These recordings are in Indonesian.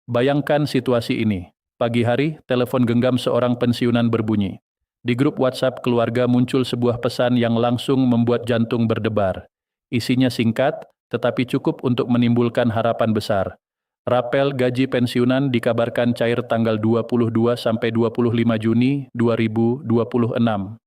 Bayangkan situasi ini. Pagi hari, telepon genggam seorang pensiunan berbunyi. Di grup WhatsApp keluarga muncul sebuah pesan yang langsung membuat jantung berdebar. Isinya singkat, tetapi cukup untuk menimbulkan harapan besar. Rapel gaji pensiunan dikabarkan cair tanggal 22 sampai 25 Juni 2026.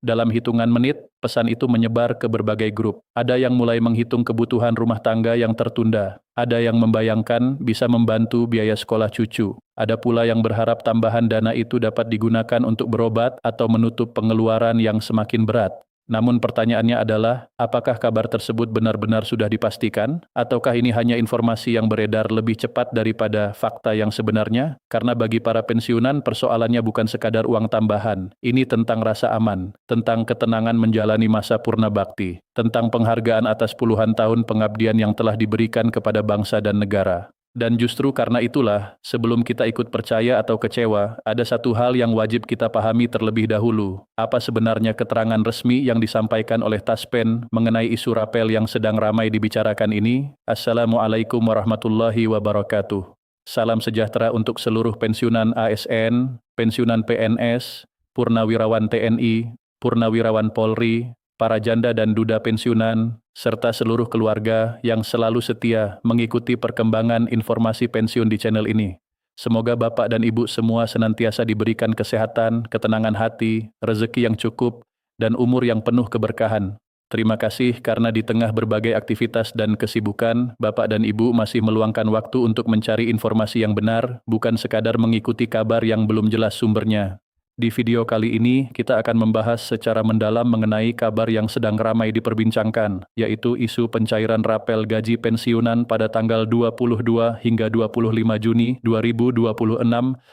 Dalam hitungan menit, pesan itu menyebar ke berbagai grup. Ada yang mulai menghitung kebutuhan rumah tangga yang tertunda. Ada yang membayangkan bisa membantu biaya sekolah cucu. Ada pula yang berharap tambahan dana itu dapat digunakan untuk berobat atau menutup pengeluaran yang semakin berat. Namun pertanyaannya adalah, apakah kabar tersebut benar-benar sudah dipastikan? Ataukah ini hanya informasi yang beredar lebih cepat daripada fakta yang sebenarnya? Karena bagi para pensiunan, persoalannya bukan sekadar uang tambahan. Ini tentang rasa aman, tentang ketenangan menjalani masa purna bakti, tentang penghargaan atas puluhan tahun pengabdian yang telah diberikan kepada bangsa dan negara. Dan justru karena itulah, sebelum kita ikut percaya atau kecewa, ada satu hal yang wajib kita pahami terlebih dahulu. Apa sebenarnya keterangan resmi yang disampaikan oleh Taspen mengenai isu rapel yang sedang ramai dibicarakan ini? Assalamualaikum warahmatullahi wabarakatuh. Salam sejahtera untuk seluruh pensiunan ASN, pensiunan PNS, purnawirawan TNI, purnawirawan Polri, para janda dan duda pensiunan, serta seluruh keluarga yang selalu setia mengikuti perkembangan informasi pensiun di channel ini. Semoga Bapak dan Ibu semua senantiasa diberikan kesehatan, ketenangan hati, rezeki yang cukup, dan umur yang penuh keberkahan. Terima kasih karena di tengah berbagai aktivitas dan kesibukan, Bapak dan Ibu masih meluangkan waktu untuk mencari informasi yang benar, bukan sekadar mengikuti kabar yang belum jelas sumbernya. Di video kali ini, kita akan membahas secara mendalam mengenai kabar yang sedang ramai diperbincangkan, yaitu isu pencairan rapel gaji pensiunan pada tanggal 22 hingga 25 Juni 2026,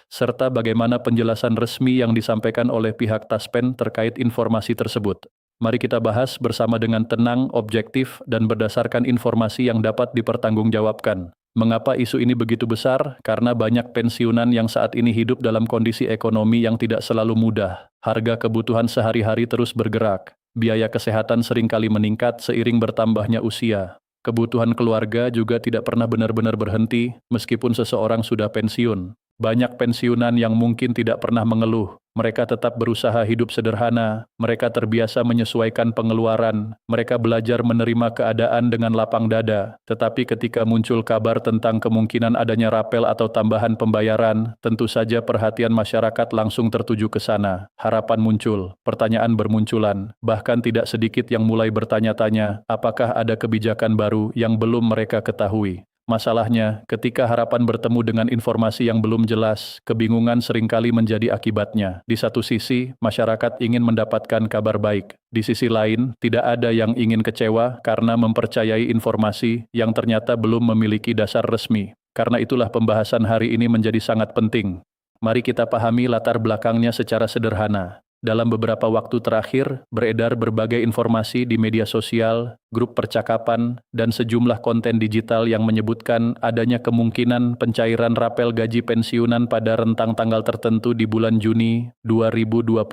serta bagaimana penjelasan resmi yang disampaikan oleh pihak Taspen terkait informasi tersebut. Mari kita bahas bersama dengan tenang, objektif, dan berdasarkan informasi yang dapat dipertanggungjawabkan. Mengapa isu ini begitu besar? Karena banyak pensiunan yang saat ini hidup dalam kondisi ekonomi yang tidak selalu mudah. Harga kebutuhan sehari-hari terus bergerak. Biaya kesehatan seringkali meningkat seiring bertambahnya usia. Kebutuhan keluarga juga tidak pernah benar-benar berhenti meskipun seseorang sudah pensiun. Banyak pensiunan yang mungkin tidak pernah mengeluh. Mereka tetap berusaha hidup sederhana, mereka terbiasa menyesuaikan pengeluaran, mereka belajar menerima keadaan dengan lapang dada. Tetapi ketika muncul kabar tentang kemungkinan adanya rapel atau tambahan pembayaran, tentu saja perhatian masyarakat langsung tertuju ke sana. Harapan muncul, pertanyaan bermunculan, bahkan tidak sedikit yang mulai bertanya-tanya, apakah ada kebijakan baru yang belum mereka ketahui. Masalahnya, ketika harapan bertemu dengan informasi yang belum jelas, kebingungan seringkali menjadi akibatnya. Di satu sisi, masyarakat ingin mendapatkan kabar baik. Di sisi lain, tidak ada yang ingin kecewa karena mempercayai informasi yang ternyata belum memiliki dasar resmi. Karena itulah pembahasan hari ini menjadi sangat penting. Mari kita pahami latar belakangnya secara sederhana. Dalam beberapa waktu terakhir, beredar berbagai informasi di media sosial, grup percakapan, dan sejumlah konten digital yang menyebutkan adanya kemungkinan pencairan rapel gaji pensiunan pada rentang tanggal tertentu di bulan Juni 2026.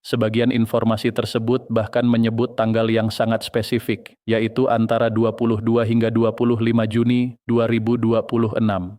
Sebagian informasi tersebut bahkan menyebut tanggal yang sangat spesifik, yaitu antara 22 hingga 25 Juni 2026.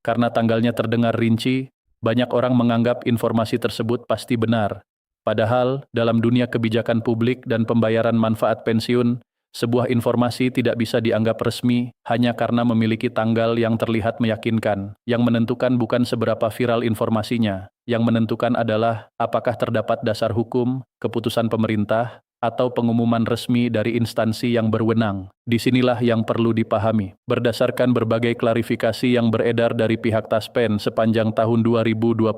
Karena tanggalnya terdengar rinci, banyak orang menganggap informasi tersebut pasti benar. Padahal, dalam dunia kebijakan publik dan pembayaran manfaat pensiun, sebuah informasi tidak bisa dianggap resmi hanya karena memiliki tanggal yang terlihat meyakinkan. Yang menentukan bukan seberapa viral informasinya. Yang menentukan adalah apakah terdapat dasar hukum, keputusan pemerintah, atau pengumuman resmi dari instansi yang berwenang. Disinilah yang perlu dipahami. Berdasarkan berbagai klarifikasi yang beredar dari pihak Taspen sepanjang tahun 2026,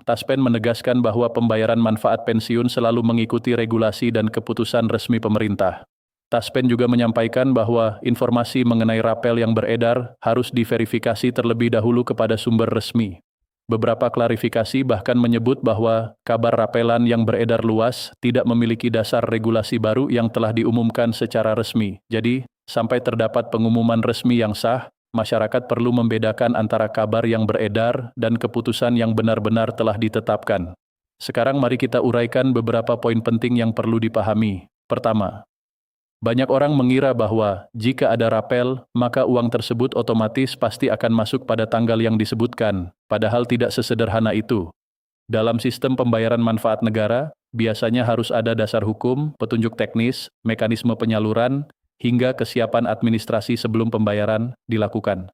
Taspen menegaskan bahwa pembayaran manfaat pensiun selalu mengikuti regulasi dan keputusan resmi pemerintah. Taspen juga menyampaikan bahwa informasi mengenai rapel yang beredar harus diverifikasi terlebih dahulu kepada sumber resmi. Beberapa klarifikasi bahkan menyebut bahwa kabar rapelan yang beredar luas tidak memiliki dasar regulasi baru yang telah diumumkan secara resmi. Jadi, sampai terdapat pengumuman resmi yang sah, masyarakat perlu membedakan antara kabar yang beredar dan keputusan yang benar-benar telah ditetapkan. Sekarang mari kita uraikan beberapa poin penting yang perlu dipahami. Pertama, Banyak orang mengira bahwa jika ada rapel, maka uang tersebut otomatis pasti akan masuk pada tanggal yang disebutkan, padahal tidak sesederhana itu. Dalam sistem pembayaran manfaat negara, biasanya harus ada dasar hukum, petunjuk teknis, mekanisme penyaluran, hingga kesiapan administrasi sebelum pembayaran dilakukan.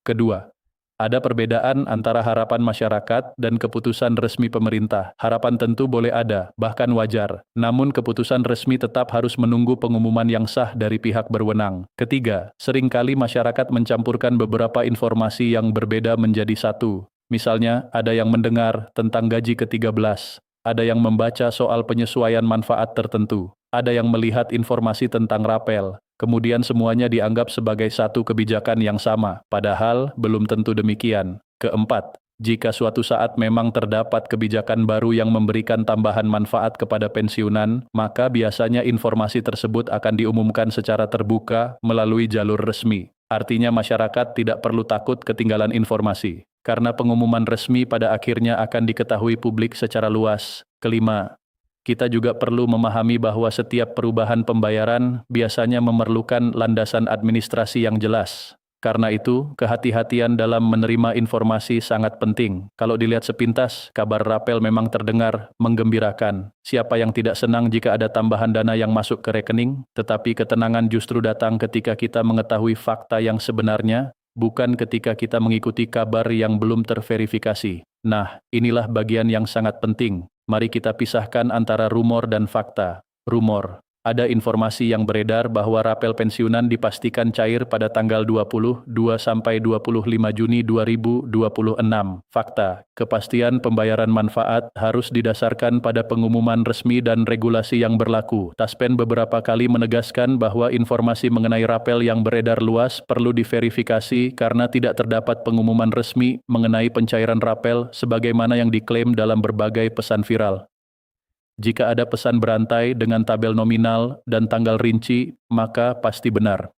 Kedua, ada perbedaan antara harapan masyarakat dan keputusan resmi pemerintah. Harapan tentu boleh ada, bahkan wajar. Namun keputusan resmi tetap harus menunggu pengumuman yang sah dari pihak berwenang. Ketiga, seringkali masyarakat mencampurkan beberapa informasi yang berbeda menjadi satu. Misalnya, ada yang mendengar tentang gaji ke-13, ada yang membaca soal penyesuaian manfaat tertentu, ada yang melihat informasi tentang rapel, kemudian semuanya dianggap sebagai satu kebijakan yang sama, padahal belum tentu demikian. Keempat, jika suatu saat memang terdapat kebijakan baru yang memberikan tambahan manfaat kepada pensiunan, maka biasanya informasi tersebut akan diumumkan secara terbuka melalui jalur resmi. Artinya masyarakat tidak perlu takut ketinggalan informasi, karena pengumuman resmi pada akhirnya akan diketahui publik secara luas. Kelima, kita juga perlu memahami bahwa setiap perubahan pembayaran biasanya memerlukan landasan administrasi yang jelas. Karena itu, kehati-hatian dalam menerima informasi sangat penting. Kalau dilihat sepintas, kabar rapel memang terdengar menggembirakan. Siapa yang tidak senang jika ada tambahan dana yang masuk ke rekening, tetapi ketenangan justru datang ketika kita mengetahui fakta yang sebenarnya, bukan ketika kita mengikuti kabar yang belum terverifikasi. Nah, inilah bagian yang sangat penting. Mari kita pisahkan antara rumor dan fakta. Rumor. Ada informasi yang beredar bahwa rapel pensiunan dipastikan cair pada tanggal 22 sampai 25 Juni 2026. Fakta, kepastian pembayaran manfaat harus didasarkan pada pengumuman resmi dan regulasi yang berlaku. Taspen beberapa kali menegaskan bahwa informasi mengenai rapel yang beredar luas perlu diverifikasi karena tidak terdapat pengumuman resmi mengenai pencairan rapel sebagaimana yang diklaim dalam berbagai pesan viral. Jika ada pesan berantai dengan tabel nominal dan tanggal rinci, maka pasti benar.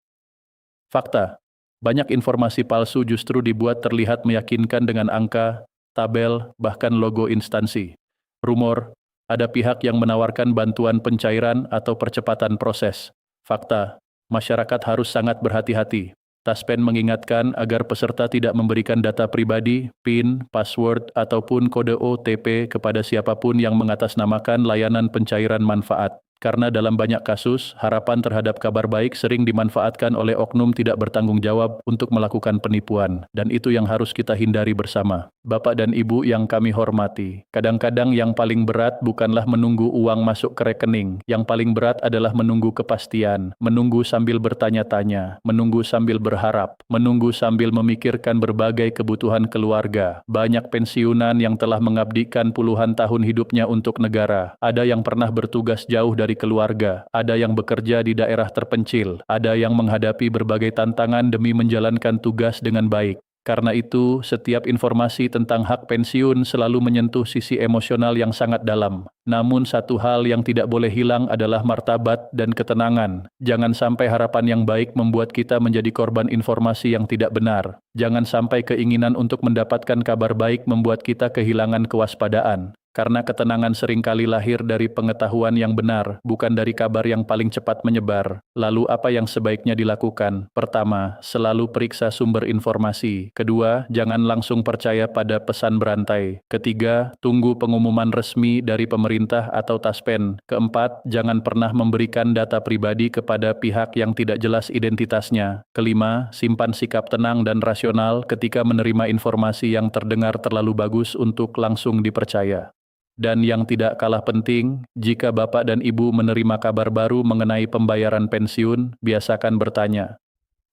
Fakta, banyak informasi palsu justru dibuat terlihat meyakinkan dengan angka, tabel, bahkan logo instansi. Rumor, ada pihak yang menawarkan bantuan pencairan atau percepatan proses. Fakta, masyarakat harus sangat berhati-hati. Taspen mengingatkan agar peserta tidak memberikan data pribadi, PIN, password, ataupun kode OTP kepada siapapun yang mengatasnamakan layanan pencairan manfaat. Karena dalam banyak kasus, harapan terhadap kabar baik sering dimanfaatkan oleh oknum tidak bertanggung jawab untuk melakukan penipuan, dan itu yang harus kita hindari bersama. Bapak dan Ibu yang kami hormati, kadang-kadang yang paling berat bukanlah menunggu uang masuk ke rekening, yang paling berat adalah menunggu kepastian, menunggu sambil bertanya-tanya, menunggu sambil berharap, menunggu sambil memikirkan berbagai kebutuhan keluarga. Banyak pensiunan yang telah mengabdikan puluhan tahun hidupnya untuk negara, ada yang pernah bertugas jauh dari keluarga, ada yang bekerja di daerah terpencil, ada yang menghadapi berbagai tantangan demi menjalankan tugas dengan baik. Karena itu, setiap informasi tentang hak pensiun selalu menyentuh sisi emosional yang sangat dalam. Namun satu hal yang tidak boleh hilang adalah martabat dan ketenangan. Jangan sampai harapan yang baik membuat kita menjadi korban informasi yang tidak benar. Jangan sampai keinginan untuk mendapatkan kabar baik membuat kita kehilangan kewaspadaan. Karena ketenangan seringkali lahir dari pengetahuan yang benar, bukan dari kabar yang paling cepat menyebar. Lalu apa yang sebaiknya dilakukan? Pertama, selalu periksa sumber informasi. Kedua, jangan langsung percaya pada pesan berantai. Ketiga, tunggu pengumuman resmi dari pemerintah atau Taspen. Keempat, jangan pernah memberikan data pribadi kepada pihak yang tidak jelas identitasnya. Kelima, simpan sikap tenang dan rasional ketika menerima informasi yang terdengar terlalu bagus untuk langsung dipercaya. Dan yang tidak kalah penting, jika Bapak dan Ibu menerima kabar baru mengenai pembayaran pensiun, biasakan bertanya,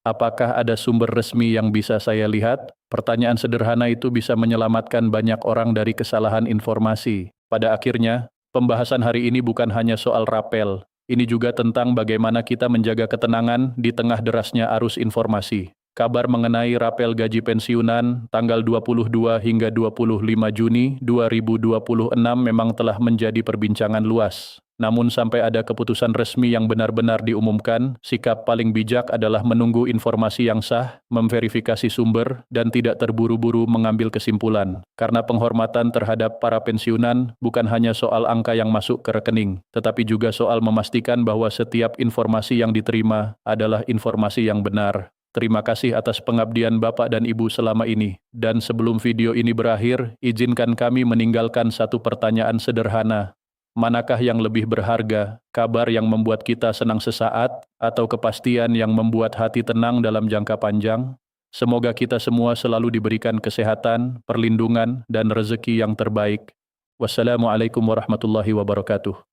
apakah ada sumber resmi yang bisa saya lihat? Pertanyaan sederhana itu bisa menyelamatkan banyak orang dari kesalahan informasi. Pada akhirnya, pembahasan hari ini bukan hanya soal rapel, ini juga tentang bagaimana kita menjaga ketenangan di tengah derasnya arus informasi. Kabar mengenai rapel gaji pensiunan tanggal 22 hingga 25 Juni 2026 memang telah menjadi perbincangan luas. Namun sampai ada keputusan resmi yang benar-benar diumumkan, sikap paling bijak adalah menunggu informasi yang sah, memverifikasi sumber, dan tidak terburu-buru mengambil kesimpulan. Karena penghormatan terhadap para pensiunan bukan hanya soal angka yang masuk ke rekening, tetapi juga soal memastikan bahwa setiap informasi yang diterima adalah informasi yang benar. Terima kasih atas pengabdian Bapak dan Ibu selama ini. Dan sebelum video ini berakhir, izinkan kami meninggalkan satu pertanyaan sederhana. Manakah yang lebih berharga, kabar yang membuat kita senang sesaat, atau kepastian yang membuat hati tenang dalam jangka panjang? Semoga kita semua selalu diberikan kesehatan, perlindungan, dan rezeki yang terbaik. Wassalamualaikum warahmatullahi wabarakatuh.